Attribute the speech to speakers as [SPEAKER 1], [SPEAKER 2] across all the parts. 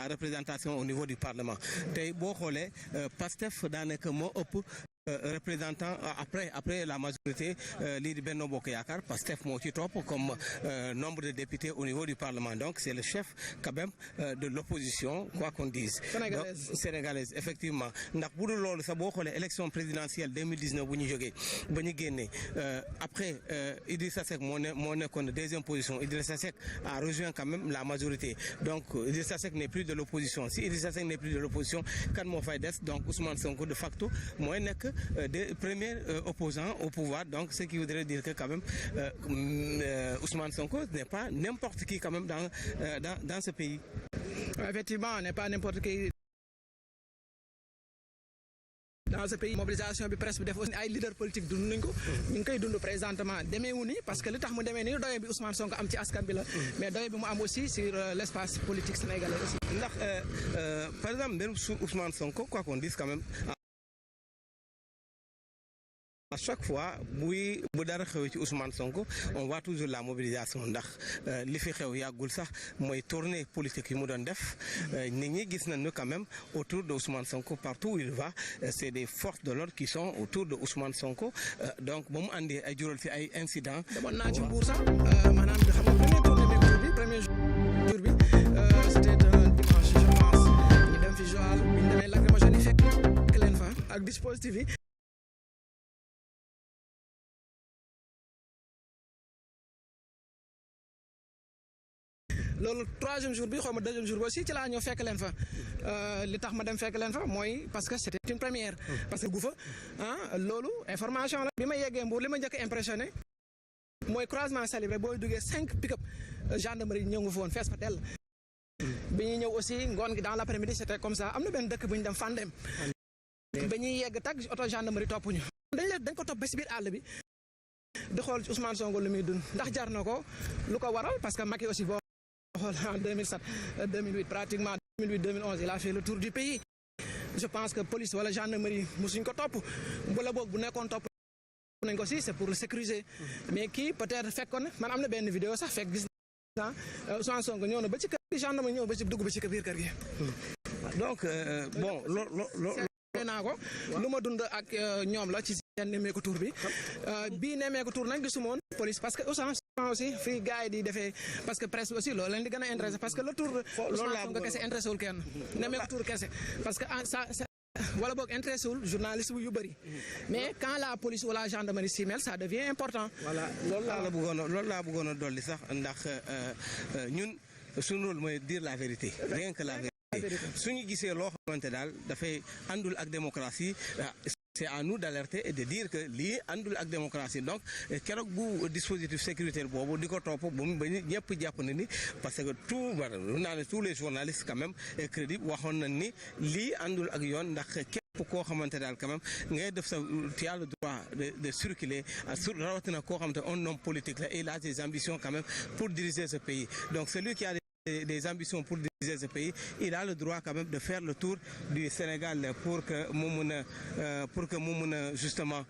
[SPEAKER 1] la représentation au niveau du Parlement tey boo xoolee PASTEF daanaka moo ëpp représentant après la majorité lii di Benno Bokk Yaakaar PASTEF moo ci topp comme nombre de députés au niveau du Parlement donc c'est le chef quand même de l'opposition quoi qu'on dise sénégalaise effectivement ndax bu dul loolu sax boo xoolee élection présidentielle 2019 bu ñu jógee ba ñu génnee après Idrissa Seck moo nekkoon deuxième position. Idrissa Seck a rejoint quand même la majorité donc Idrissa Seck n'est plus de l'opposition. Si Idrissa Seck n'est plus de l'opposition kan moo fay des donc Ousmane Sonko de facto mooy nekk des premiers opposants au pouvoir donc ce qui voudrait dire que quand même Ousmane Sonko n'est pas n'importe qui quand même dans ce pays.
[SPEAKER 2] Effectivement, n'est pas n'importe qui dans ce pays. Mobilisation bi presse bi def ay leader politique dund nañ ko ñu ngi koy dund présentement demeewu ni parce que li tax mu demee ni doye bi Ousmane Sonko am ci askan bi la mais doye bi mu am aussi sur l'espace politique sénégalais aussi.
[SPEAKER 1] Ndax par exemple même sur Ousmane Sonko quoi qu'on dise quand même à chaque fois bu dara xew ci Ousmane Sonko on voit toujours la mobilisation ndax li fi xew yàggul sax mooy tournée politique yi mu doon def nit ñi gis nañu quand même autour de Ousmane Sonko partout où il va c'est des forces de l'ordre qui sont autour de Ousmane Sonko donc ba mu andi ay jural fi ay incidents.
[SPEAKER 2] demoon naa ci Mbour sax maanaam xam nga premier jour bi c'était un dimanche je pense ñu dem fi Joal bi ñu demee lacrymogène yi fekk leen fa ak dispositif yi. loolu troisième jour bi xaw ma deuxième jour bi aussi ci laa ñëw fekk leen fa li tax ma dem fekk leen fa mooy parce que c'était une première parce que gu fa loolu information la bi ma yeggee Mbour li ma njëkk impressionné mooy croisement Salibre booy duggee 5 pick-up gendarmerie ñëw nga fa woon fees fa dell bi ñuy ñëw aussi ngoon gi dans l'après-midi c'était comme ça am na benn dëkk bu ñu dem Fandem ba ñuy yegg tag auto gendarmerie topp ñu dañ ko topp ba si biir àll bi di xool Ousmane Sonko lu muy dund ndax jar na ko lu ko waral parce que Macky aussi boo xool en 2007 2008 pratiquement 2008 2011 il a fait le tour du pays je pense que police wala gendarmerie musuñ ko topp wala boog bu nekkoon topp nañ ko si c'est pour le sécuriser mais kii peut-être fekkoon man am na benn vidéo sax fekk gis naa Ousmane Sonko ñëw na ba ci kër gi gendarmerie ñëw ba ci dugg ba ci biir kër gi
[SPEAKER 1] donc bon
[SPEAKER 2] naa ko lu ma dund ak ñoom la ci seen nemmeeku tour bi bii nemmeeku tour nag gisuma woon police parce que aussi fii gars yi di defee parce que presse aussi loolu leen di gën a intéressé parce que le tour Ousmane Sonko kese intéressé wul kenn nemmeeku tour kese parce que ça wala boog intéressé wul journaliste yu bëri mais quand la police ou la gendarmerie s'y mêle ça devient important.
[SPEAKER 1] voilà loolu laa bëggoon a dolli sax ndax ñun suñu rôle mooy dire la vérité rien que la vérité suñu gisee loo xamante daal dafay àndul ak démocratie c'est à nous d'alerter et de dire que lii àndul ak démocratie donc keroog bu dispositif sécuritaire boobu di ko topp ba ñëpp jàpp na ni parce que tous les journalistes quand même crédibles waxoon na ni lii àndul ak yoon ndax képp koo xamante daal quand même ngay def sa tu as le droit de circuler rawatina koo xamante un homme politique la et il a des ambitions quand même pour diriger ce pays donc celui qui a des ambitions pour diriger ce pays, il a le droit quand même de faire le tour du Sénégal pour que Moumouna justement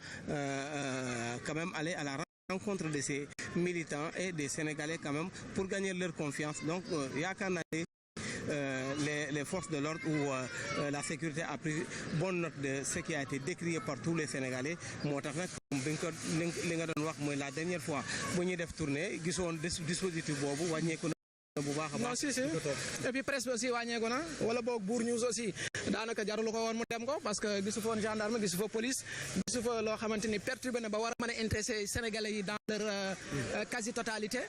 [SPEAKER 1] quand même aller à la rencontre de ces militants et des Sénégalais quand même pour gagner leur confiance. Donc yaakaar naa les forces de l'ordre ou la sécurité a pris bonne note de ce qui a été décrié par tous les Sénégalais moo tax nag li nga doon wax mooy la dernière fois bu ñuy def tournée gisoon dispositif boobu wàññeeku bu baax a baax.
[SPEAKER 2] non si et puis presse bi aussi wàññeeku na wala boog Bour News aussi daanaka jarul ko woon mu dem ko parce que gisu fa woon gendarme gisu fa police gisu fa loo xamante ni perturbé na ba war a mën a intéresser Sénégalais yi dans leur quasi totalité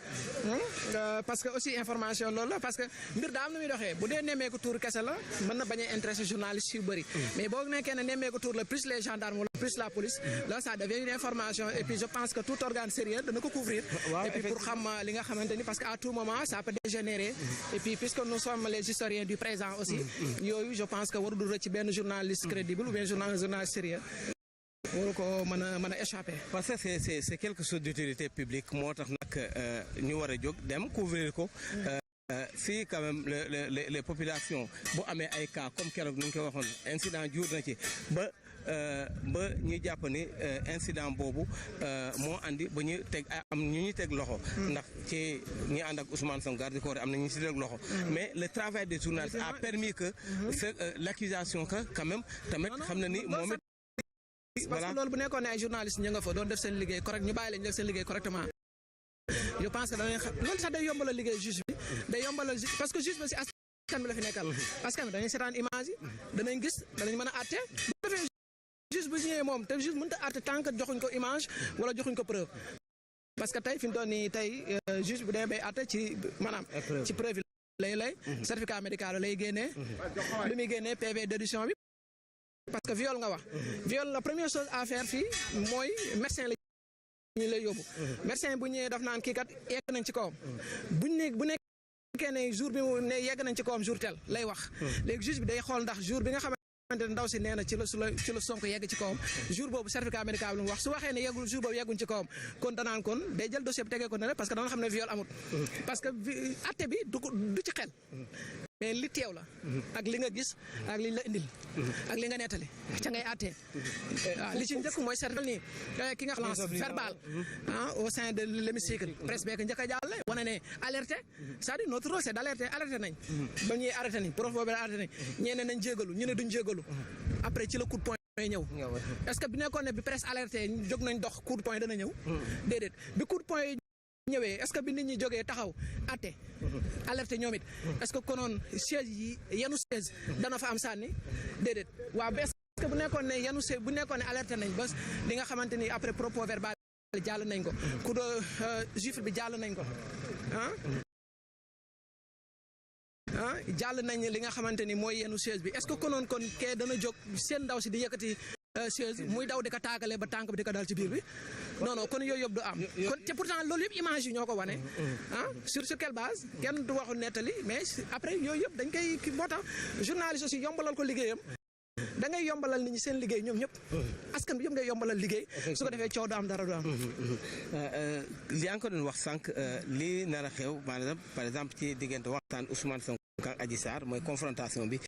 [SPEAKER 2] parce que aussi information loolu la parce que mbir daa am na muy doxee bu dee nemmeeku tour kese la mën na bañ a intéresser journaliste yu bëri mais boo nekkee ne nemmeeku tour la plus les gendarmes wala plus la police là ça devient une information et puis je pense que tout organe sérieux dana ko couvrir et puis pour xam li nga xamante ni parce que à tout moment ça peut dégénérer et puis puisque nous sommes les historiens du présent aussi yooyu je pense que waru du rëcc benn journaliste crédible ou bien journaliste sérieux waru ko mën a échapper.
[SPEAKER 1] parce que c'est quelque chose d'utilité publique moo tax nag ñu war a jóg dem couvrir ko si quand même les populations bu amee ay cas comme keroog nu ñu ko waxoon incident jur na ci ba ba ñu jàpp ni incident boobu moo andi ba ñu teg am ñu teg loxo. ndax ci ñi ànd ak Ousmane Sonko garde corps am na ñu si teg loxo. mais le travail des journalistes a permis que l'accusation que quand même tamit xam na ni moom it.
[SPEAKER 2] parce que loolu bu nekkoon ne ay journalistes ñu nga fa doon def seen liggéey correct ñu bàyyi leen def seen liggéey correctement. je pense que danañ xam loolu sax day yombalal liggéey juge bi day yombalal parce que juge bi si askan bi la fi nekkal. askan bi dañuy seetaan image yi danañ gis danañ mën a àtte bu defee juge bu ñëwee moom te juge mënut a àtte tant que joxuñ ko image wala joxuñ ko preuve. parce que tey fi mu toll nii tey juge bu demee bay àtte ci maanaam ci preuve lay certificat médical lay génnee li muy génnee PV d'édition bi parce que viol nga wax viol la première chose à faire fii mooy médecin la ñu lay yóbbu médecin bu ñëwee daf naan kii kat yegg nañ ci kawam bu nekkee ne jour bi mu ne yegg nañ ci kawam jour tel lay wax léegi juge bi day xool ndax jour bi nga xamante ne ndaw si nee na ci la Sonko yegg ci kawam jour boobu certificat médical lu mu wax su waxee ne yeggul jour boobu yegguñ ci kawam kon danaan kon day jël dossier bi tegee ko ne parce que dana xam ne viol amut parce que atte bi du ci xel mais li teew la ak li nga gis ak li la indil ak li nga nettali ca ngay àttee li ci njëkk mooy certificat nii ki nga xam verbal au sein de l'hémicycle presse beek njëkk a jàll wane ne alerté c'est-à-dire notre rôle c'est d'alerter alerté nañ ba ñuy arrêté nañ prof boobu arrêté nañ ñee ne nañ jégalu ñu ne duñ jégalu après ci la coup de poing ñëw est-ce que bi nekkoon ne bi presse alerté jóg nañ dox coup de poing dana ñëw déedéet bi coup de poing ñëwee est-ce que bi nit ñi jógee taxaw atte alerté ñoom it est-ce que konoon siège yi yanu siège dana fa am sànni déedéet waaw ba est-ce que bu nekkoon ne yanu siège bu nekkoon ne alerté nañ ba li nga xamante ni après propos verbal jàll nañ ko ku do juif bi jàll nañ ko jàll nañ li nga xamante ni mooy yenu siège bi est-ce que konoon kon kee dana jóg seen ndaw si di yëkkati siège muy daw di ko taagale ba tànk bi di ko dal ci biir bi non kon yooyu yëpp du am kon te pourtant loolu yëpp image yi ñoo ko wane sur quelle base kenn du waxu nettali mais après yooyu yëpp dañ koy moo tax journaliste aussi yombalal ko liggéeyam da ngay yombalal nit ñi seen liggéey ñoom ñëpp askan bi yëpp ngay yombalal liggéey su ko defee coow du am dara du am
[SPEAKER 1] li nga ko doon wax sànq li nar a xew par exemple ci diggante waxtaan Ousmane Sonko ak Adji Sarr mooy confrontation bi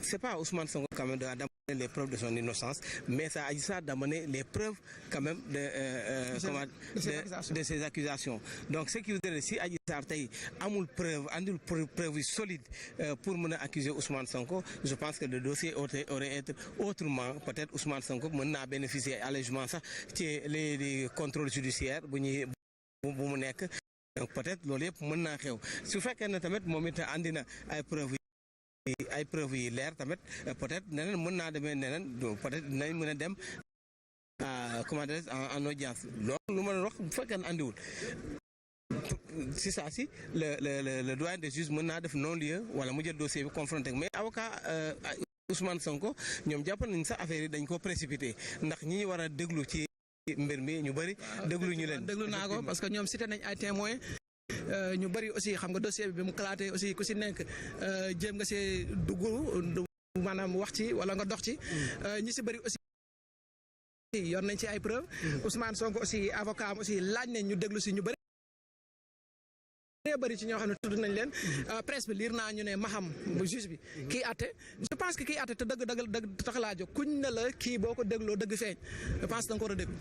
[SPEAKER 1] c'est pas Ousmane Sonko quand même d'amener les preuves de son innocence mais ça Adji Sarr d'amener les preuves quand même de ces accusations donc ce qui veut dire si Adji Sarr tey amul andul preuve solide pour mën a accuser Ousmane Sonko je pense que le dossier aurait été autrement peut-être Ousmane Sonko mën naa bénéficier allègement sax ci les contrôles judiciaires bu mu nekk donc peut-être loolu yëpp mën naa xew su fekkee ne tamit moom it andi na ay preuves yi leer tamit peut-être neneen mën naa demee neneen peut-être dinañ mën a dem comment dire en audience loolu lu ma doon wax bu fekkee ne andiwul si saa si le doyen des juges mën naa def non-lieu wala mu jël dossier bi confronté mais avocat Ousmane Sonko ñoom jàpp nañ sax affaire yi dañ ko précipité ndax ñi war a déglu ci mbir mi ñu bëri déglu ñu leen.
[SPEAKER 2] déglu naa ko parce que ñoom cité nañ ay témoins ñu bëri aussi xam nga dossier bi mu claté aussi ku si nekk jéem nga see dugg maanaam wax ci wala nga dox ci ñi si bëri aussi yor nañ ci ay preuves Ousmane Sonko aussi avocat am aussi laaj nañ ñu déglu si ñu bëri ci ñoo xam ne tudd nañ leen presse bi liir naa ñu ne Maham bu juge bi kii atte je pense que kii atte te dëgg tax laa jóg kuñ ne la kii boo ko dégloo dëgg feeñ je pense da nga ko war a déglu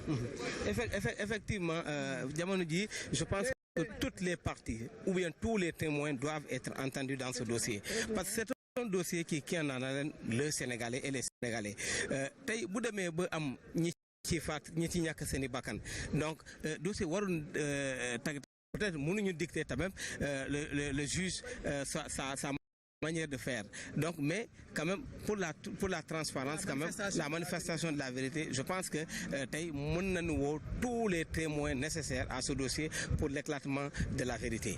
[SPEAKER 1] effectivement jamono ji je pense que toutes les parties ou bien tous les témoins doivent être entendus dans ce dossier parce que c'est un dossier qui en a le Sénégalais et les Sénégalais tey bu demee ba am ñi ci ñàkk seen i bakkan donc dossier warul peut-être mënuñu dicter quand même le juge sa manière de faire donc mais quand même pour la transparence quand même la manifestation de la vérité je pense que tey mën nañu woo tous les témoins nécessaires à ce dossier pour l'éclatement de la vérité.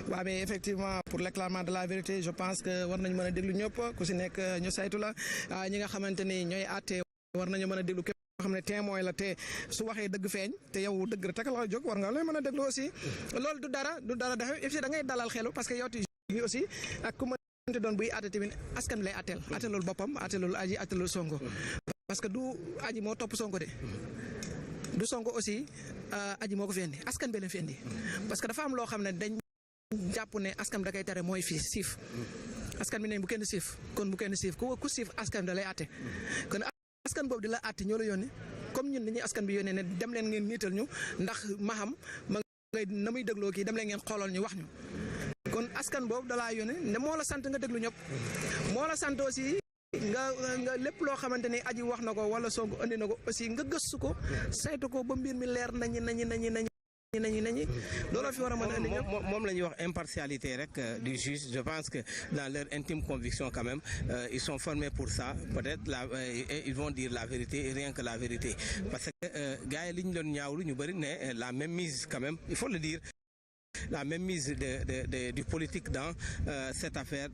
[SPEAKER 2] waaw mais effectivement pour l'éclatement de la vérité je pense que war nañu mën a déglu ñëpp ku si nekk ñu saytu la ñi nga xamante ni ñooy àtte war nañu mën a déglu képp xam ne témoin la te su waxee dëgg feeñ te yow dëgg rek la jóg war nga lay mën a déglu aussi loolu du dara dafa da ngay dalal xelu parce que yow ti aussi ak ku mënti doon buy àtte tamit askan lay àtteel àtteelul boppam àtteelul Adji àtteelul Sonko parce que du Adji moo topp Sonko de du Sonko aussi Adji moo ko fi indi askan bi leen fi indi parce que dafa am loo xam ne dañ jàpp ne askan da koy tere mooy fii siif askan bi ne bu kenn siif kon bu kenn siif ku siif askan da lay àtte kon askan boobu di la àtte ñoo la yónni comme ñun dañuy askan bi yónnee ne dem leen ngeen niital ñu ndax Maham ma ngay na muy dégloo kii dem leen ngeen xoolal ñu wax ñu kon askan boobu dalaa yónnee ne moo la sant nga déglu ñëpp moo la sant aussi nga lépp loo xamante ni aji wax na ko wala Sonko andi na ko aussi nga gëstu ko saytu ko ba mbir mi leer nañi looloo fi war a mën a andi ñëpp
[SPEAKER 1] moom la ñuy wax impartialité rek du juge. Je pense que dans leur intime conviction quand même ils sont formés pour ça. Peut-être ils vont dire la vérité et rien que la vérité parce que gars yi li ñu doon ñaawlu ñu bëri ne la même mise quand même il faut le dire. La même mise du politique dans cette affaire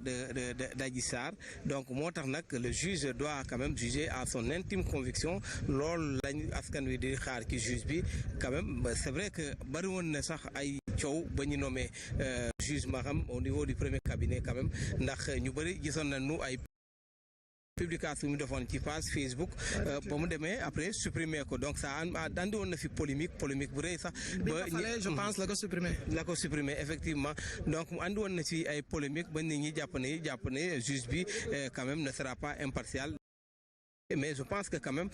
[SPEAKER 1] d'Adji Sarr donc moo tax nag le juge doit quand même juger à son intime conviction loolu lañ askan wi di xaar ci juge bi quand même c'est vrai que bari woon na sax ay coow ba ñu nommé juge Maham au niveau du premier cabinet quand même ndax ñu bëri gisoon nañu ay publication mu defoon ci page Facebook ba mu demee après supprimer ko donc ça andi woon na fi polémique bu rëy sax ba
[SPEAKER 2] je pense la ko supprimer
[SPEAKER 1] effectivement donc mu andi woon na ci ay polémique ba nit ñi jàpp ne juge bi quand même ne sera pas impartial. Mais je pense que quand même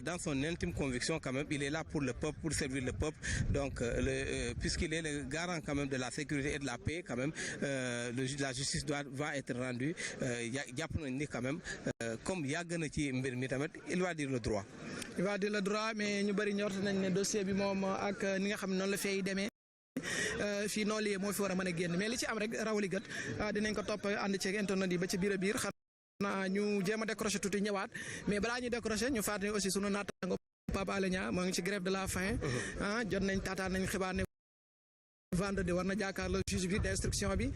[SPEAKER 1] dans son intime conviction quand même il est là pour le peuple pour servir le peuple donc puisqu'il est le garant quand même de la sécurité et de la paix quand même la justice va être rendue jàpp nañ ni quand même comme yàgg na ci mbir mi tamit il va dire le droit.
[SPEAKER 2] Il va dire le droit mais ñu bëri ñort nañ ne dossier bi moom ak ni nga xam ne noonu la fay demee fii noonu lii moo fi war a mën a génn mais li ci am rek rawali gët dinañ ko topp ànd ceeg internet yi ba ci biir a biir. ñu jéem a décroché tuuti ñëwaat mais balaa ñuy décroché ñu fàttali aussi sunu naataango Pape Alé Niang moo ngi ci grève de la faim jot nañ taataan nañ xibaar ne vendredi war na jàkkaarloo juge bi d'instruction bi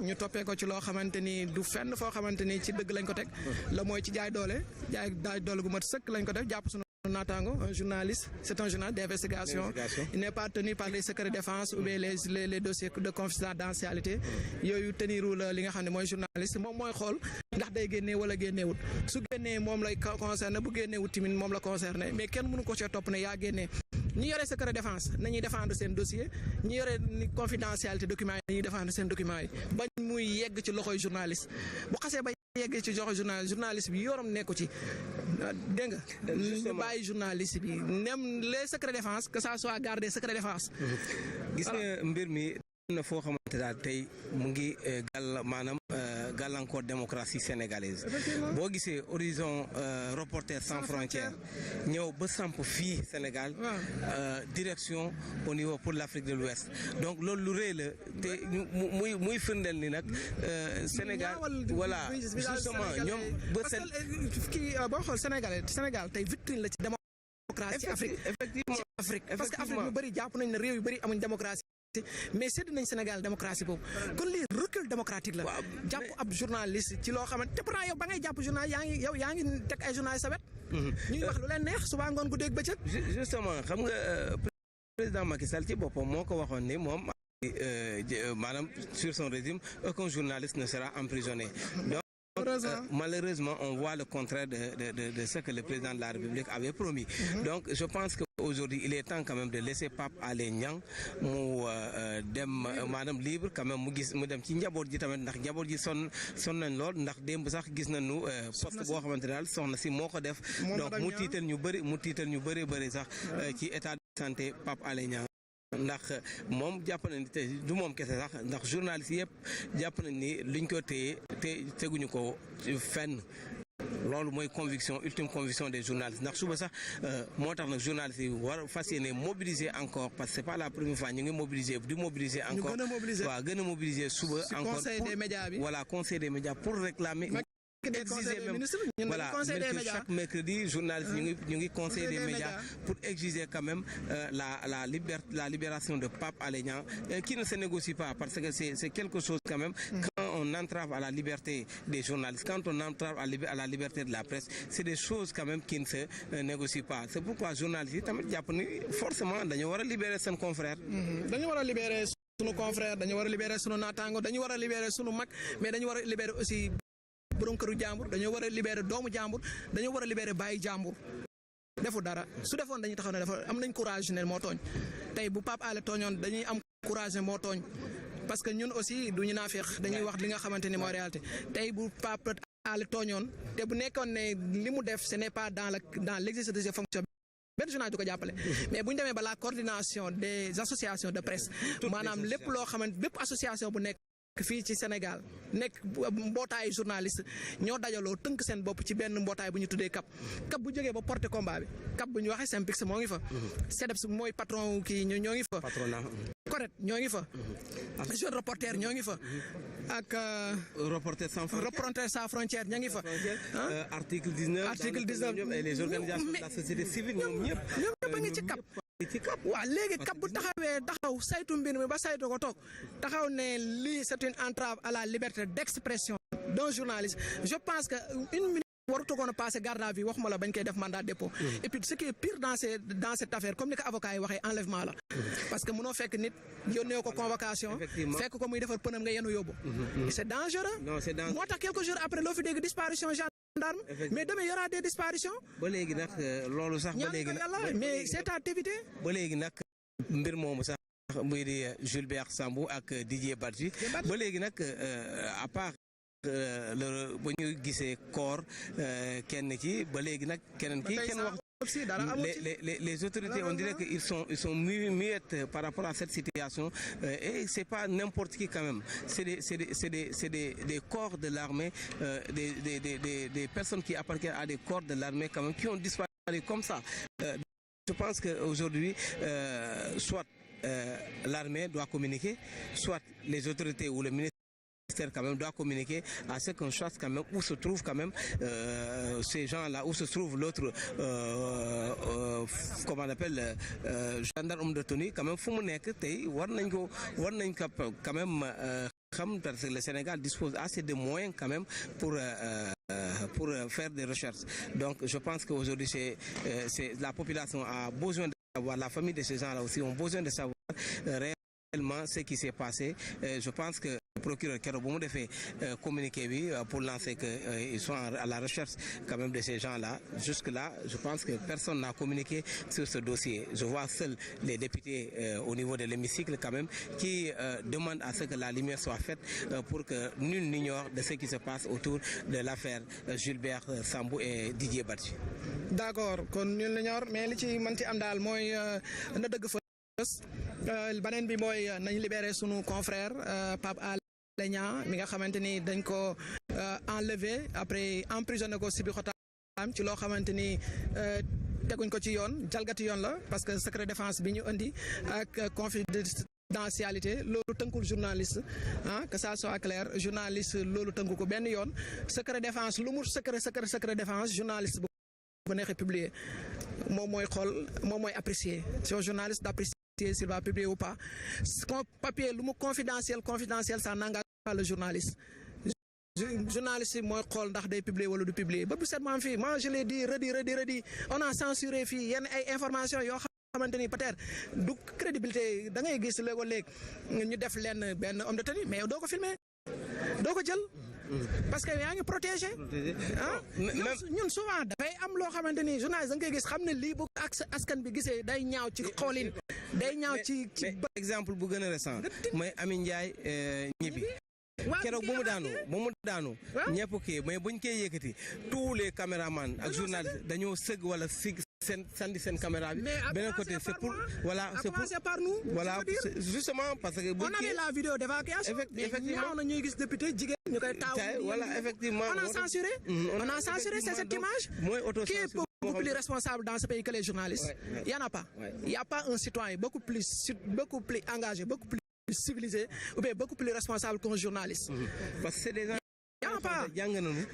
[SPEAKER 2] ñu toppee ko ci loo xamante ni du fenn foo xamante ni ci dëgg lañ ko teg la mooy ci jaay doole gu mat sëkk lañ ko def jàpp sunu naataango un journaliste c'est un journal d'investigation il n'est pas tenu par les secrets de défense ou bien les dossiers de confidentialité yooyu tenirul li nga xam ne mooy journaliste moom mooy xool ndax day génnee wala génneewut su génnee moom lay concerné bu génneewut tamit moom la concerné mais kenn mënu ko cee topp ne yaa génnee ñi yore secret défense nañuy défendre seen dossier ñi yore confidentialité documents yi nañuy défendre seen documents yi bañ muy yegg ci loxoy journaliste bu xasee ba yeggee ci loxoy journaliste bi yorom nekku ci dégg nga ñu bàyyi journaliste bi même les secrets défense que ça soit gardé secret défense
[SPEAKER 1] gis nga mbir mi na foo xamante daal tey mu ngi maanaam gàllankoor démocratie sénégalaise boo gisee horizon Reporters sans frontières ñëw ba samp fii Sénégal direction au niveau pour l'Afrique de l'Ouest donc loolu lu rëy la te muy firndeel ni nag Sénégal voilà justement ñoom ba seen
[SPEAKER 2] kii boo xool Sénégal tey vitrine la ci démocratie Afrique effectivement Afrique parce que Afrique yu bëri jàpp nañ ne réew yu bëri amuñ démocratie mais sédd nañ Sénégal démocratie boobu kon lii recul démocratique la jàpp ab journaliste ci loo xamante te pourtant yow ba ngay jàpp journal yaa ngi teg ay journaliste sa wet ñuy wax lu leen neex suba ngoon guddeeg bëccëg
[SPEAKER 1] justement xam nga président Macky Sall ci boppam moo ko waxoon ni moom maanaam sur son régime aucun journaliste ne sera emprisonné donc malheureusement on voit le contraire de ce que le président de la République avait promis donc je pense que aujourd'hui il est temps quand même de laisser Pape Alé Niang mu dem maanaam libre quand même mu dem ci njaboot ji tamit ndax njaboot ji son nañ lool ndax démb sax gis nañu poste boo xamante daal soxna si moo ko def donc mu tiital ñu bëri sax ci état de santé Pape Alé Niang ndax moom jàpp nañ ni du moom kese sax ndax journaliste yëpp jàpp nañ ni luñ ko téye teguñu ko fenn loolu mooy ultime conviction des journalistes ndax suba sax moo tax nag journalistes yi war fas yéene mobiliser encore parce que c'est pas la première fois ñu ngi mobiliser encore waaw gën a mobiliser suba encore conseil des médias pour réclamer exiger même voilà chaque mercredi journaliste ñu ngi conseil des médias pour exiger quand même la libération de Pape Alé Niang qui ne se négocie pas parce que c'est quelque chose quand même quand on entrave à la liberté des journalistes quand on entrave à la liberté de la presse c'est des choses quand même qui ne se négocient pas c'est pourquoi journalistes yi tamit jàpp ni forcément dañu war a libérer seen confrère
[SPEAKER 2] dañu war a libérer sunu confrère dañu war a libérer sunu naataango dañu war a libérer sunu mag mais dañu war a libérer aussi borom këru jàmbur dañoo war a libérer doomu jàmbur dañoo war a libérer bàyyi jàmbur defu dara su defoon dañuy taxaw ne dafa am nañ courage ne moo tooñ tey bu Pape Alé tooñoon dañuy am courage ne moo tooñ parce que ñun aussi duñu naafeex dañuy wax li nga xamante ni mooy réalité tey bu Pape Sall tooñoon te bu nekkoon ne li mu def ce n'est pas dans l'exercice de ses fonctions benn journal du ko jàppale mais bu ñu demee ba la coordination des associations de presse maanaam lépp loo xamante bépp association bu nekk fii ci Sénégal nekk mbootaayu journaliste ñoo dajaloo tënk seen bopp ci benn mbootaay bu ñu tuddee CAP bu jógee ba porter combat bi CAP bu ñu waxee Synpics moo ngi fa CDEPS mooy patron kii ñoo ngi fa correct ñoo ngi fa jeune reporter ñoo ngi fa ak
[SPEAKER 1] Reporters
[SPEAKER 2] sans frontières ñoo ngi fa
[SPEAKER 1] article 19 et les organisations de la société civile ñoom ñëpp
[SPEAKER 2] a ngi ci CAP waaw léegi CAP bu taxaw saytu mbir mi ba saytu ko toog taxaw ne lii c'est une entrave à la liberté d'expression d'un journaliste je pense que une minute warutu koon a passé garde à vue waxuma la bañ koy def mandat de dépôt et puis ce qui est pire dans cette affaire comme ni ko avocat yi waxee enlèvement la parce que mënoo fekk nit yónnee ko convocation fekk ko muy defar pënam nga yenu yóbbu c'est dangereux moo tax quelques jours après loo fi dégg disparition gendarme mais demain y aura des disparitions
[SPEAKER 1] ba léegi nag loolu sax ba léegi nag
[SPEAKER 2] mais c'est à éviter
[SPEAKER 1] ba léegi nag mbir moomu sax muy di Jules Sambou ak Didier Badji ba léegi nag à part bu ñu gisee corps kenn ci ba léegi nag keneen ki kenn wax les autorités on dirait que ils sont muettes par rapport à cette situation et c'est pas n'importe qui quand même c'est des corps de l'armée des personnes qui appartiennent à des corps de l'armée quand même qui ont disparu comme ça je pense que aujourd'hui soit l'armée doit communiquer soit les autorités ou le ministère quand même doit communiquer à ce qu'on sache quand même où se trouve quand même ces gens-là, où se trouve l'autre comment on appelle gendarme de tenue quand même fu mu nekk tey war nañ ko quand même xam parce que le Sénégal dispose assez de moyens quand même pour faire des recherches donc je pense qu'aujourd'hui c'est la population a besoin de savoir, la famille de ces gens-là aussi ont besoin de savoir réellement ce qui s'est passé je pense que le procureur keroog bu mu defee communiqué bi pour lancer que ils sont à la recherche quand même de ces gens-là jusque-là je pense que personne n'a communiqué sur ce dossier je vois seuls les députés au niveau de l'hémicycle quand même qui demandent à ce que la lumière soit faite pour que nul n'ignore de ce qui se passe autour de l'affaire Jules Sambou et Didier Badji.
[SPEAKER 2] D'accord kon nul n'ignore mais li ci mën ci am daal mooy na dëgg fa beneen bi mooy nañ libéré sunu confrère Pape Alé Niang mi nga xamante ni dañ ko enlevé après emprisonné ko Sébikotane ci loo xamante ni teguñ ko ci yoon jalgati yoon la parce que secret défense bi ñu indi ak confidentialité loolu tënkul journaliste que ça soit clair journaliste loolu tënku ko benn yoon secret défense lu mu secret défense journaliste bu neexee publier moom mooy xool moom mooy apprécier c'est au journaliste d'apprécier s'il va publier ou pas papier lu mu confidentiel ça n'engage pas le journaliste yi mooy xool ndax day publier wala du publier ba bu set maam fii moi je l'ai dit redit on a censuré fii yenn ay information yoo xamante ni peut-être du crédibilité da ngay gis léeg ñu def leen benn homme de tenue mais doo ko filmer doo ko jël parce que yaa ngi protégé ñun souvent dafay am loo xamante ni journaliste da nga koy gis xam ne lii bu askan bi gisee day ñaaw ci xoolin day ñaaw ci
[SPEAKER 1] exemple bu gën a récent mooy Ami Ndiaye ñibbi keroog ba mu daanu ñëpp kii mais buñ koy yëkkati tous les caméramans ak journalistes dañoo sëgg wala sandi seen caméra bi beneen côté c'est pour voilà c'est pour
[SPEAKER 2] par nous
[SPEAKER 1] voilà justement parce que
[SPEAKER 2] on avait la vidéo d'évacuation effectivement na ñuy gis député jigéen ñu koy taaw
[SPEAKER 1] voilà effectivement
[SPEAKER 2] on a censuré cette image qui est beaucoup plus responsable dans ce pays que les journalistes il y en a pas il y a pas un citoyen beaucoup plus engagé beaucoup plus civilisé ou bien beaucoup plus responsable qu'un journaliste
[SPEAKER 1] parce que c'est des gens
[SPEAKER 2] il y en a pas
[SPEAKER 1] jàng nañu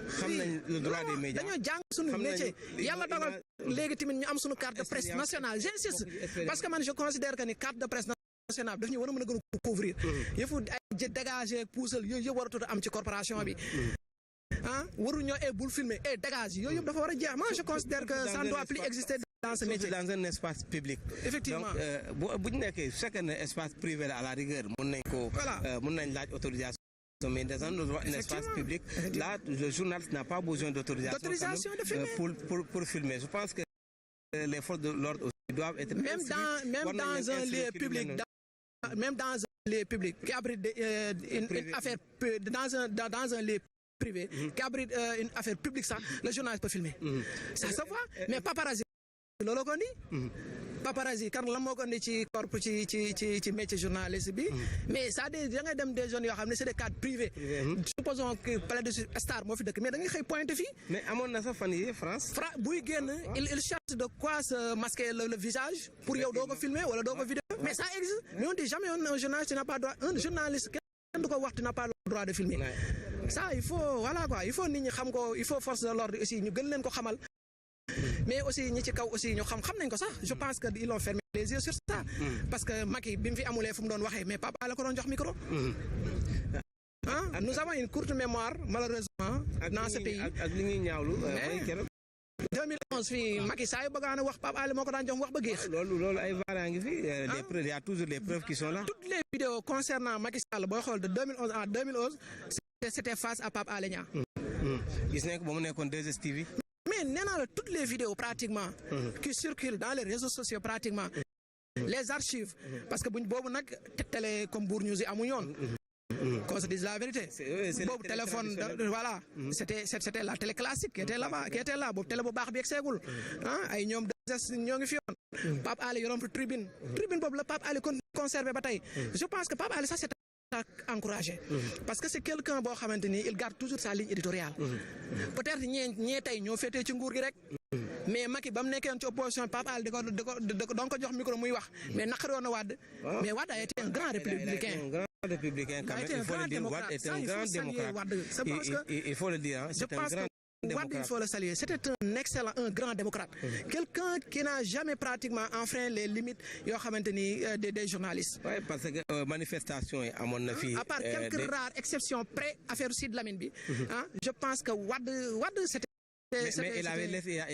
[SPEAKER 1] xam nañ le droit des médias
[SPEAKER 2] dañoo jàng suñu métier yàlla dogal léegi tamit ñu am suñu carte de presse nationale j'insiste parce que man je considère que ni carte de presse nationale daf ñu war a mën a gën a couvrir yëfu ay dégager puusal yooyu yëpp waratut a am ci corporation bi waruñoo bul filmer dégage yooyu yëpp dafa war a jeex moi je considère que ça ne doit plus exister dans ce métier
[SPEAKER 1] dans un espace public
[SPEAKER 2] effectivement
[SPEAKER 1] donc bu ñu nekkee chaque espace privé la à la rigueur mën nañ laaj autorisation mais dans un espace public là le journaliste n'a pas besoin d'autorisation
[SPEAKER 2] de filmer
[SPEAKER 1] pour filmer je pense que les forces de l'ordre aussi doivent être
[SPEAKER 2] même dans un lieu public même dans un lieu public qui abrite une affaire dans un lieu privée qui abrite une affaire publique sax le journaliste peut filmer ça se voit mais paparazzi loolu ko indi paparazzi kan lan moo ko indi ci corps ci métier journaliste bi mais ça da ngay dem des zones yoo xam ne c'est des cadres privés supposons que palais de Star moo fi dëkk mais da ngay xëy pointé fii
[SPEAKER 1] mais amoon na sax fan yi France
[SPEAKER 2] buy génn il cherche de quoi se masquer le visage pour yow doo ko filmer wala doo ko vidéo mais ça existe mais on dit jamais un journaliste n'a pas droit un journaliste kenn du ko wax tu n'as pas le droit de filmer ça il faut voilà quoi il faut nit ñi xam ko il faut force de l'ordre aussi ñu gën leen ko xamal mais aussi ñi ci kaw aussi ñu xam nañ ko sax je pense que ils ont fermé les yeux sur ça parce que Macky bi mu fi amulee fu mu doon waxee mais Pape Alé ko doon jox micro nous avons une courte mémoire malheureusement dans ce pays
[SPEAKER 1] ak li ñuy ñaawlu
[SPEAKER 2] 2011 fii Macky saa yu bëggaan a wax Pape Alé moo ko daan jox wax ba géex
[SPEAKER 1] loolu ay vaar ngi fi des preuves il y a toujours des preuves qui sont là
[SPEAKER 2] toutes les vidéos concernant Macky Sall booy xool de 2011 à 2011 c'était face à Pape Alé Niang
[SPEAKER 1] gis nañ ko ba mu nekkoon 2STV
[SPEAKER 2] mais nee naa la toutes les vidéos pratiquement qui circulent dans les réseaux sociaux pratiquement les archives parce que buñ boobu nag télé comme Bour News yi amu ñoon qu'on se dise la vérité boobu téléphone voilà c'était la télé classique qui était là boobu télé bu baax bi yegg seegul ay ñoom ñoo ngi fi yoon Pape Alé yoroon tribune boobu la Pape Alé conservé ba tey je pense que Pape Alé ça c'est encouragé parce que c'est quelqu'un boo xamante ni il garde toujours sa ligne éditoriale peut-être ñee tey ñoo féetee ci nguur gi rek mais Macky ba mu nekkee ci opposition Pape Alé doon ko jox micro muy wax mais naqari woon na Wade mais Wade a été un grand républicain
[SPEAKER 1] quand même il faut le dire Wade est un grand démocrate il faut le dire c'est un grand
[SPEAKER 2] Wade, il faut le saluer. C'était un grand démocrate. Quelqu'un qui n'a jamais pratiquement enfreint les limites des journalistes.
[SPEAKER 1] Oui, parce que manifestation à mon avis.
[SPEAKER 2] À part quelques rares exceptions près à faire aussi de la Minbi, je pense que Wade c'était.
[SPEAKER 1] Mais il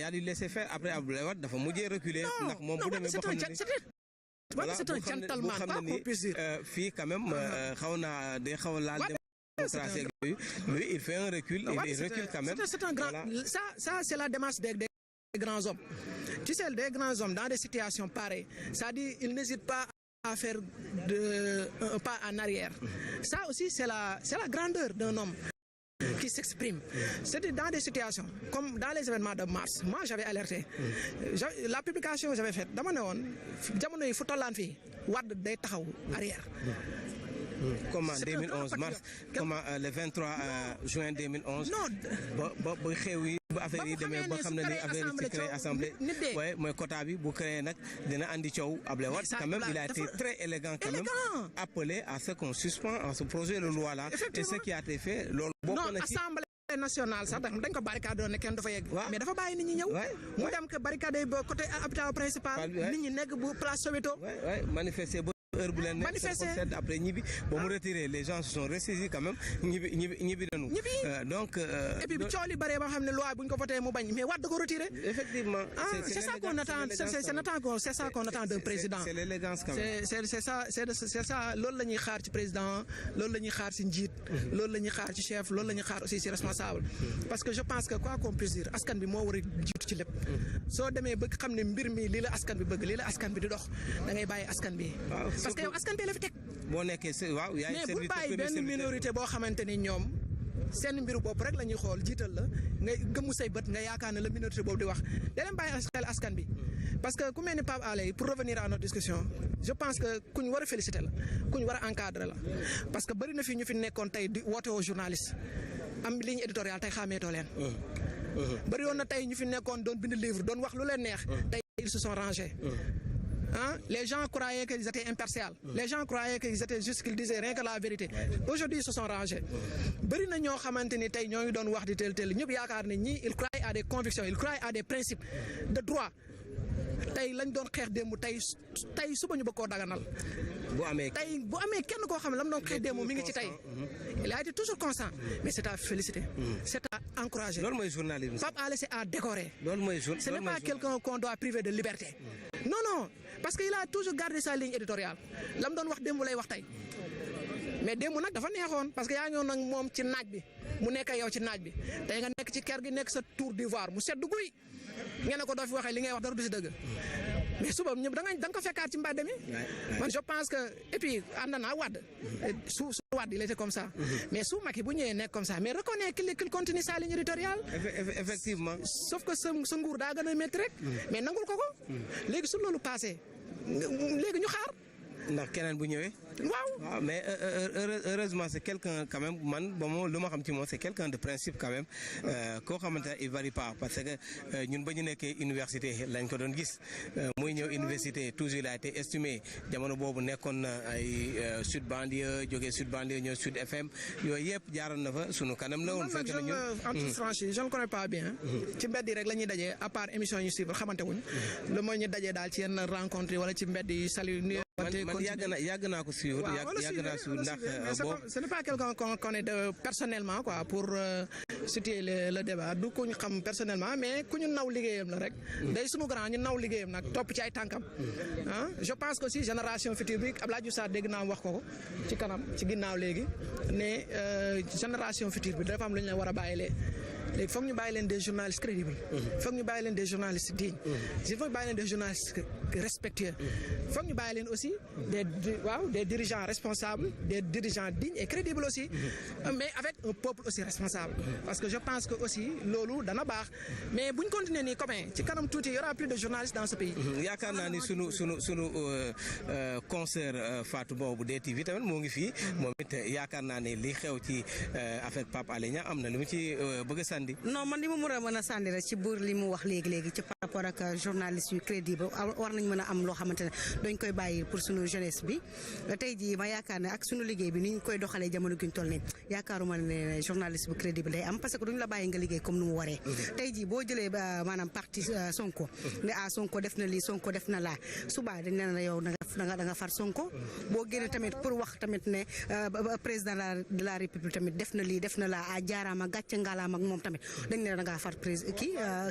[SPEAKER 1] a dû laisser faire après Abdoulaye Wade, il faut reculer.
[SPEAKER 2] Non, c'est un gentleman, quoi qu'on puisse dire.
[SPEAKER 1] Fille quand même, lui, il fait un recul, il recule quand même.
[SPEAKER 2] C'est un grand. Ça, c'est la démarche des grands hommes. Tu sais, des grands hommes, dans des situations pareilles, ça dit, ils n'hésitent pas à faire un pas en arrière. Ça aussi, c'est la grandeur d'un homme qui s'exprime. C'était dans des situations, comme dans les événements de mars. Moi, j'avais alerté. La publication que j'avais faite, il faut arrière.
[SPEAKER 1] Comme en 2011 mars, comme le 23 juin 2011. affaire yi demee ba xam ne ni affaire yi ci créé assemblée ouais mooy quota bi bu créé nag dina andi coow Ablaye Wade quand même il a été très élégant quand même appelé à ce qu'on suspend à ce projet de loi là et ce qui a été fait loolu bokk na ci
[SPEAKER 2] assemblée nationale sax dañ ko barricade doon ne kenn dafa yegg mais dafa bàyyi nit ñi ñëw mu dem que barricade ba côté hôpital principal nit ñi nekk bu place Soweto
[SPEAKER 1] manifester heure bu leen nekk après ñibbi ba mu retiré les gens se sont ressaisis quand même ñibbi nañu donc
[SPEAKER 2] et puis coow li bare ba xam ne loi bu ñu ko voté mu bañ mais Wade da ko retiré
[SPEAKER 1] effectivement
[SPEAKER 2] c'est ça qu'on attend c'est ça qu'on attend d'un président
[SPEAKER 1] c'est l'élégance quand même
[SPEAKER 2] c'est ça loolu la ñuy xaar ci président loolu la ñuy xaar ci njiit loolu la ñuy xaar ci chef loolu la ñuy xaar aussi ci responsable parce que je pense que quoi qu'on puisse dire askan bi moo war a jiitu ci lépp soo demee bëgg xam ne mbir mi lii la askan bi bëgg lii la askan bi di dox da ngay bàyyi askan bi parce que yow askan bi la fi teg
[SPEAKER 1] boo nekkee waaw yaay
[SPEAKER 2] mais bu bàyyi benn minorité boo xamante ni ñoom seen mbiru bopp rek la ñuy xool jiital la nga gëmmu say bët nga yaakaar ne la minorité boobu di wax da leen bàyyi xel askan bi parce que ku mel ni Pape Alé pour revenir à notre discussion je pense que ku ñu war a féliciter la ku ñu war a encadrer la parce que bëri na fi ñu fi nekkoon tey di woote woo journaliste am ligne éditoriale tey xaameetoo leen bëri woon na tey ñu fi nekkoon doon bind livre doon wax lu leen neex tey ils se sont rangés les gens croyaient qu'ils étaient impartials. Les gens croyaient qu'ils étaient juste qu'ils disaient rien que la vérité. Aujourd'hui, ils se sont rangés. Bari na ñoo xamanteni tay ñoo ngi doon wax di tel ñëpp yaakaar ne ñi ils croient à des convictions, ils croient à des principes de droit. Tay lañ doon xeex démb tay suba ñu bëgg koo daganal. bu amee kenn koo xam ne la mu doon xeex démb mi ngi ci tey il a été toujours constant mais c'est à féliciter c'est à encourager.
[SPEAKER 1] loolu mooy journalisme.
[SPEAKER 2] Pape Alé c'est à décorer.
[SPEAKER 1] loolu mooy
[SPEAKER 2] ce n'est pas quelqu'un qu'on doit priver de liberté. non parce que il a toujours gardé sa ligne éditoriale la mu doon wax démb lay wax tey mais démb nag dafa neexoon parce que yaa ngi woon nag moom ci naaj bi mu nekk yow ci naaj bi tey nga nekk ci kër gi nekk sa tour d'ivoire mu sedd guy ngeen ne ko doo fi waxee li ngay wax dara du si dëgg mais suba ñëpp da nga ko fekkaat ci mbedd mi man je pense que et puis ànd naa Wade su Wade il était comme ça mais su Macky bu ñëwee nekk comme ça mais reconnaît qu'il continue sa ligne éditoriale
[SPEAKER 1] effectivement
[SPEAKER 2] sauf que sa nguur daa gën a métti rek mais nangul ko léegi su loolu passé léegi ñu xaar
[SPEAKER 1] ndax keneen bu ñëwee waaw mais heureusement c'est quelqu'un quand même man ba moom lu ma xam ci moom c'est quelqu'un de principe quand même koo xamante ne il varie pas parce que ñun ba ñu nekkee université lañ ko doon gis muy ñëw université toujours il a été estimé jamono boobu nekkoon na ay sud banlieue jógee sud banlieue ñëw sud FM yooyu yëpp jaaroon na fa sunu kanam la woon fekk na ñun
[SPEAKER 2] en toute franchise je ne connais pas bien ci mbedd yi rek la ñuy dajee à part émission yu suivre xamante wuñ lu mooy ñu dajee daal ci yenn rencontre wala ci mbedd yi salut
[SPEAKER 1] man yàgg naa ko suivre yàgg naa suivre ndax
[SPEAKER 2] ce n'est pas quelqu'un qu'on connaît personnellement quoi pour situer le débat du ku ñu xam personnellement mais ku ñu naw liggéeyam la rek day sunu grand ñu naw liggéeyam nag topp ci ay tànkam je pense que aussi génération future bi Abdoulaye Diouf Sarr dégg naa wax ko ci kanam ci ginnaaw léegi ne génération future bi dafa am lu ñu leen war a bàyyilee léegi foog ñu bàyyi leen des journalistes crédibles foog ñu bàyyi leen des journalistes dignes foog ñu bàyyi leen des journalistes respectueux foog ñu bàyyi leen aussi des dirigeants responsables des dirigeants dignes et crédibles aussi mais avec un peuple aussi responsable parce que je pense que aussi loolu dana baax mais buñ continuer nii comme ci kanam tuuti y aura plus de journalistes dans ce pays.
[SPEAKER 1] yaakaar naa ni sunu concert Fatou boobu DTV tamit moo ngi fii moom it yaakaar naa ne li xew ci affaire Pape Alé Niang am na lu mu ci bëgg a sànni.
[SPEAKER 3] non man li ma mën a sànni rek ci buur li mu wax léegi ci par rapport ak journaliste yu crédible war nañ mën a am loo xamante ne dañ koy bàyyi pour sunu jeunesse bi tey jii ma yaakaar ne ak sunu liggéey bi ni ñu koy doxalee jamono gi ñu toll nii yaakaaruma ne journaliste bu crédible day am parce que duñ la bàyyi nga liggéey comme nu mu waree tey jii boo jëlee maanaam parti Sonko ne Sonko def na lii Sonko def na laa subaa dañ leen yow da nga far Sonko boo génnee tamit pour wax tamit ne président de la république tamit def na lii def na laa a jaaraama gàcce ngalaam ak moom tamit dañ ne da ngaa far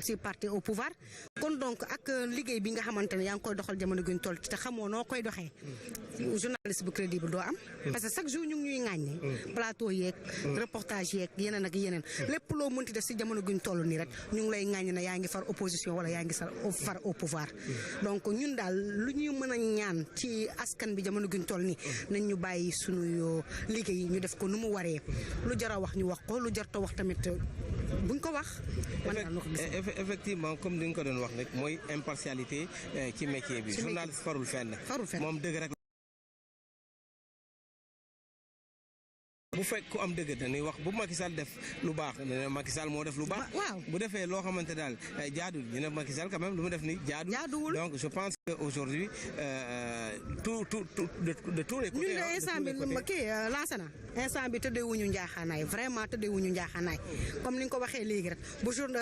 [SPEAKER 3] ci parti au pouvoir kon donc ak liggéey bi nga xamante ne yaa ngi koy doxal jamono gi ñu toll te xamoo noo koy doxee journaliste bu crédible doo am parce que chaque jour ñu ngi ñuy ŋàññi plateau yeeg reportage yeeg yeneen ak yeneen lépp loo mënti def si jamono gi ñu toll nii rek ñu ngi lay ŋàññi ne yaa ngi far opposition wala yaa ngi far au pouvoir donc ñun daal lu ñu mën a ñaan ci askan bi jamono gi ñu toll nii nañ ñu bàyyi suñu liggéey ñu def ko nu mu waree lu jar a wax ñu wax ko lu jar ta wax tamit buñ ko wax.
[SPEAKER 1] effectivement comme ni nga ko doon wax rek mooy impartialité ci métier bi journaliste farul fenn moom dëgg rek bu fekk ku am dëgg dañuy wax bu Macky Sall def lu baax ne Macky Sall moo def lu baax bu defee loo xamante daal jaadul ñu ne Macky Sall quand même lu mu def ni jaadul donc je pense que aujourd'hui de tous les côtés
[SPEAKER 3] ñun de instant bi kii lancé na instant bi tëddeewuñu njaaxaanaay vraiment tëddeewuñu njaaxaanaay comme ni nga ko waxee léegi rek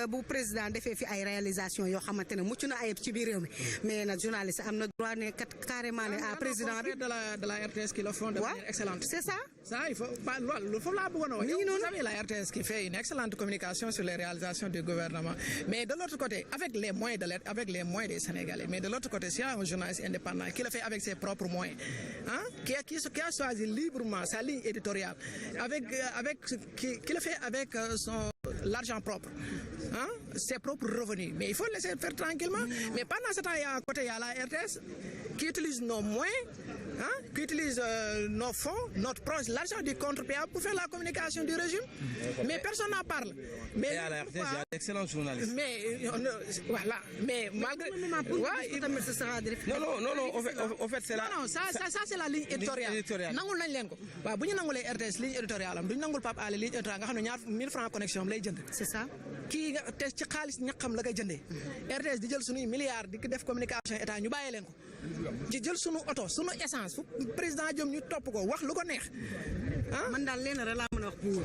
[SPEAKER 3] bu président defee fi ay réalisation yoo xamante ne mucc na ayib ci biir réew mi mais nag journaliste am na droit ne kat carrément ne président bi
[SPEAKER 2] de la RTS qui le font de manière excellente
[SPEAKER 3] c'est ça
[SPEAKER 2] il faut pas loolu foofu laa bëggoon a wax vous savez la RTS qui fait une excellente communication sur les réalisations du gouvernement mais de l'autre côté avec les moyens des Sénégalais mais de l'autre côté s'il y a un journaliste indépendant qui le fait avec ses propres moyens qui a choisi librement sa ligne éditoriale qui le fait avec l'argent propre ses propres revenus mais il faut le laisser faire tranquillement mais pendant ce temps il y a la RTS qui utilise nos moyens qui utilise nos fonds, notre proche, l'argent du contre-payable pour faire la communication du régime. Mais personne n'en parle. Mais
[SPEAKER 1] et à la RTS, il y a d'excellents journalistes.
[SPEAKER 2] Mais voilà, mais malgré.
[SPEAKER 1] Non, au fait, c'est la.
[SPEAKER 2] Non, ça c'est la ligne éditoriale. Nangul nañ leen ko. Waaw bu ñu nangulee RTS ligne éditoriale am duñ nangul Pape Alé ligne éditoriale nga xam ne ñaar 1000 francs connexion am lay jënd.
[SPEAKER 3] C'est ça.
[SPEAKER 2] Kii nga te ci xaalis ñaqam la koy jëndee. RTS di jël suñuy milliards di def communication état ñu bàyyi leen ko. di jël sunu oto sunu essence fu président jëm ñu topp ko wax lu ko neex
[SPEAKER 3] man daal leen rek laa mën a wax bu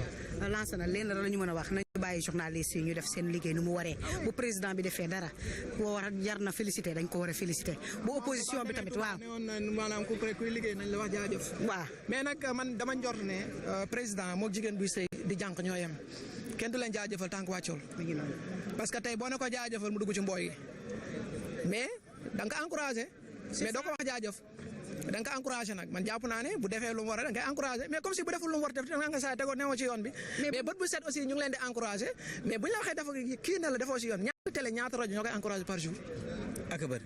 [SPEAKER 3] lancé na leen rek la ñu mën a wax nañu bàyyi journaliste yi ñu def seen liggéey nu mu waree bu président bi defee dara boo war a jar na félicité dañ ko war a félicité bu opposition bi tamit waaw
[SPEAKER 2] maanaam kuy liggéey nañ la wax jaajëf
[SPEAKER 3] waaw
[SPEAKER 2] mais nag man dama njort ne président moo jigéen buy sëy di jànq ñoo yem kenn du leen jaajëfal tànk wàccool parce que tey boo ne ko jaajëfal mu dugg ci mbooy yi mais da nga ko encouragé mais doo ko wax jaajëf da nga ko encouragé nag man jàpp naa ne bu defee lu mu war a da nga koy encouragé mais comme si bu deful lu mu war a def da nga saa tegoo newoo ci yoon bi mais bët bu set aussi ñu ngi leen di encouragé mais bu ñu la waxee dafa kii ne la defoo ci yoon ñaata télé ñaata rajo ñoo koy encouragé par jour
[SPEAKER 1] ak bëri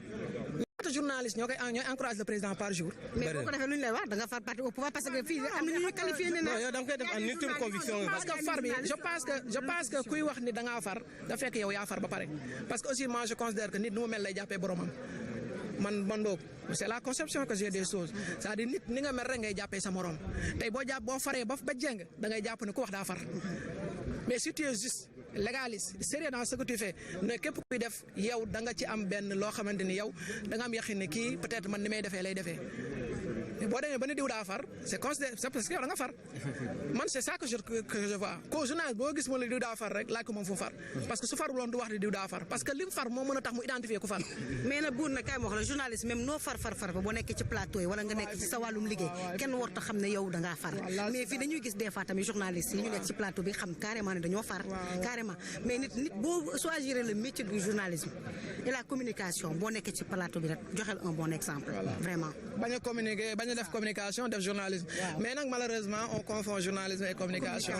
[SPEAKER 2] ñaata journalistes ñooy encouragé le président par jour.
[SPEAKER 3] mais boo ko defee lu ñu lay wax da nga far parti au pouvoir parce que fii am na ñu qualifié ne
[SPEAKER 1] non yow da nga koy def en ultime conviction.
[SPEAKER 2] parce que far bi je pense que kuy wax ni da ngaa far da fekk yow yaa far ba pare parce que aussi moi je considère que nit nu mu mel lay jàppee boromam. man boog c'est la conception que j'ai des choses c'est-à-dire nit ni nga mel rek ngay jàppee sa morom tey boo faree ba jeng da ngay jàpp ne ku wax daa far mais si tu es juste légaliste sérieux dans ce que tu fais ne képp kuy def yow da nga ci am benn loo xamante ni yow da nga am yaqin ne kii peut-être man ni may defee lay defee mais boo demee ba ne diw daa far c'est parce que yow da nga far man c'est ça que je vois ko journaliste boo gis mo la diw daa far rek laaj ko moom fu far parce que su farul woon du wax ne diw daa far parce que lim far moo mën a tax mu identifier ku far.
[SPEAKER 3] mais nag buur na kay ma wax la journaliste même noo far ba boo nekkee ci plateau yi wala nga nekk ci sa wàllum liggéey kenn warut a xam ne yow da ngaa far mais fii dañuy gis des fois tamit journalistes yi ñu nekk ci plateau bi xam carrément ne dañoo far carrément mais nit boo choisir le métier du journalisme et la communication boo nekkee ci plateau bi rek joxel un bon exemple vraiment
[SPEAKER 2] bañ a communiquer bañ a def communication def journalisme mais nag malheureusement on confond journalisme et communication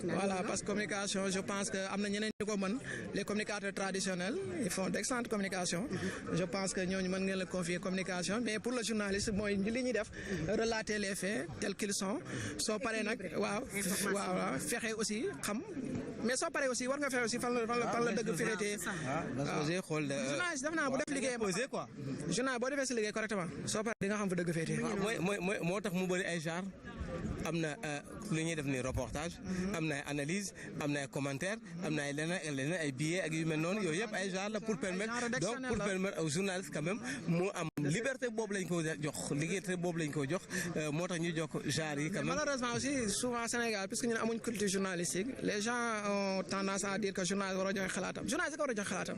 [SPEAKER 2] voilà parce que communication je pense que am na ñeneen ñu ko mën les communicateurs traditionnels ils font d'excellente communication je pense que ñooñu mën ngeen la confier communication mais pour le journaliste mooy li ñuy def relater les faits tels qu'ils sont soo paree nag waaw fexe aussi xam mais soo paree aussi war nga fexe aussi fan la dëgg féetee journaliste def naa bu def liggéeyam journaliste boo defee si liggéey correctement soo paree di nga xam fa dëgg féetee
[SPEAKER 1] moo tax mu bëri ay genre am na lu ñuy def ni reportage am na ay analyse am na ay commentaire am na ay leneen ay billets ak yu mel noonu yooyu yëpp ay genre la pour permettre aux journalistes quand même mu am liberté boobu lañ ko jox liberté boobu lañ ko jox moo tax ñu jox genre yi quand même.
[SPEAKER 2] malheureusement aussi souvent Sénégal puisque ñun amuñ culture journalistique les gens ont tendance à dire que journaliste war a joxe xalaatam journaliste war a joxe xalaatam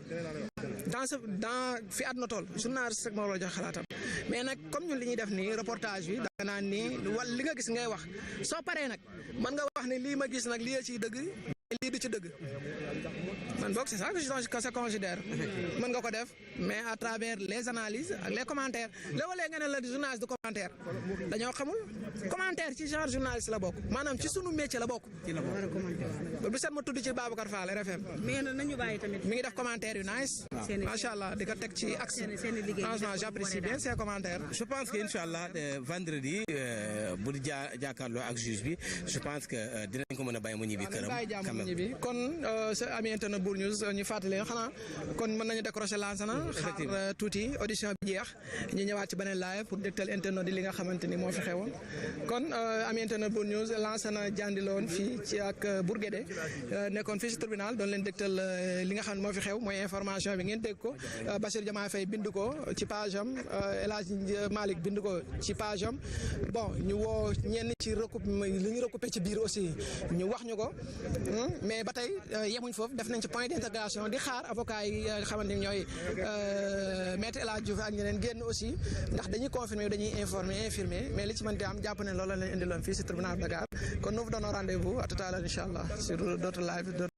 [SPEAKER 2] dans fi àdduna toll journaliste rek moo war a joxe xalaatam mais nag comme ñun li ñuy def nii reportage bi da naan nii wala li nga gis ngay wax soo paree nag mën nga wax ne lii ma gis nag lii ciy dëgg lii du ci dëgg man boog c'est ça que je considère mën nga ko def mais à travers les analyses ak les commentaires léeg-léeg nga ne la journaliste du commentaire dañoo xamul commentaire ci genre journaliste la bokk maanaam ci sunu métier la bokk. bu set ma tudd ci Babacar Fall RFM.
[SPEAKER 3] mais nañu bàyyi tamit.
[SPEAKER 2] mi ngi def commentaire yu nice. macha allah di ko teg ci axe. franchement j'apprécie bien ces commentaires.
[SPEAKER 1] je pense que incha allah vendredi bu jàkkaarloo ak juge bi je pense que dinañ ko mën a bàyyi mu ñibbi këram.
[SPEAKER 2] kon sa ami internet Bour News ñu fàttali xanaa kon mën nañu décrocher Lansana xaar tuuti audition bi jeex ñu ñëwaat ci beneen live pour dégtal internet di li nga xamante ni moo fi xewoon kon ami internet Bour News Lansana jandiloon fii ci ak Bourguédé nekkoon fii ci tribunal doon leen dégtal li nga xam ne moo fi xew mooy information bi ngeen dégg ko Bassirou Diomaye Faye bind ko ci page am El Hadji Malick bind ko ci page am bon ñu woo ñenn ci li ñu recoupé ci biir aussi ñu wax ñu ko mais ba tey yemuñ foofu def nañ ci point d'intégration di xaar avocat yi nga xamante ni ñooy maître El Hadji Diouf ak ñeneen génn aussi ndax dañuy confirmer dañuy infirmer mais li ci mën di am jàpp ne loolu lañ indiloon fii si tribunal de Dakar kon nous vous donnons rendez-vous à tout à l'heure inchallah sur d'autres lives